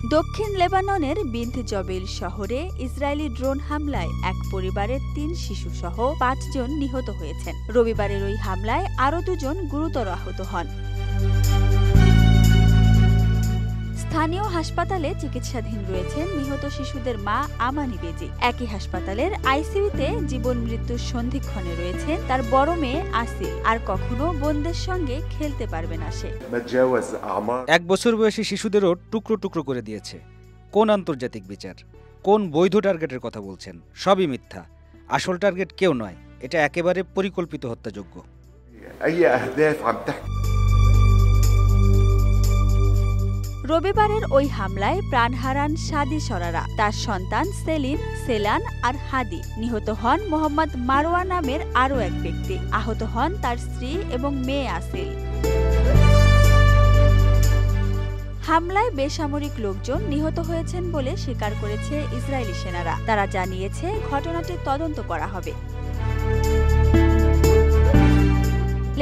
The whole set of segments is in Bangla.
দক্ষিণ লেবাননের বিন্থ জবেইল শহরে ইসরায়েলি ড্রোন হামলায় এক পরিবারের ৩ শিশুসহ ৫ জন নিহত হয়েছেন। রবিবারের ওই হামলায় আরও ২ জন গুরুতর আহত হন। স্থানীয় হাসপাতালে চিকিৎসাধীন রয়েছেন নিহত শিশুদের মা আমানি বেজি। একই হাসপাতালের আইসিইউতে জীবন মৃত্যুর সন্ধিক্ষণে রয়েছেন তার বড় মেয়ে আসিল। আর কখনো বোনদের সঙ্গে খেলতে পারবে না সে। ১ বছর বয়সী শিশুদেরও টুকরো টুকরো করে দিয়েছে। কোন আন্তর্জাতিক বিচার? কোন বৈধ টার্গেটের কথা বলছেন? সবই মিথ্যা। আসল টার্গেট কেউ নয়, এটা একেবারে পরিকল্পিত হত্যাযোগ্য। রবিবারের ওই হামলায় প্রাণ হারান সাদি সরারা, তার সন্তান সেলিন, সেলান আর হাদি। নিহত হন মোহাম্মদ মারওয়া নামের আরও এক ব্যক্তি। আহত হন তার স্ত্রী এবং মেয়ে আসিল। হামলায় বেসামরিক লোকজন নিহত হয়েছেন বলে স্বীকার করেছে ইসরায়েলি সেনারা। তারা জানিয়েছে ঘটনাটি তদন্ত করা হবে।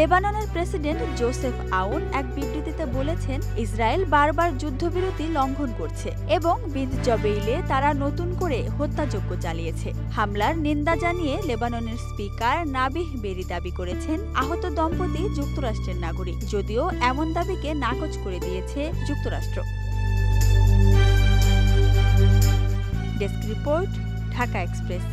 লেবাননের প্রেসিডেন্ট জোসেফ আউন এক বিবৃতিতে বলেছেন, ইসরায়েল বারবার যুদ্ধবিরতি লঙ্ঘন করছে এবং বিন্থ জবেইলে তারা নতুন করে হত্যাযজ্ঞ চালিয়েছে। হামলার নিন্দা জানিয়ে লেবাননের স্পিকার নাবিহ বেরি দাবি করেছেন আহত দম্পতি যুক্তরাষ্ট্রের নাগরিক, যদিও এমন দাবিকে নাকচ করে দিয়েছে যুক্তরাষ্ট্র। Desk report, Dhaka express.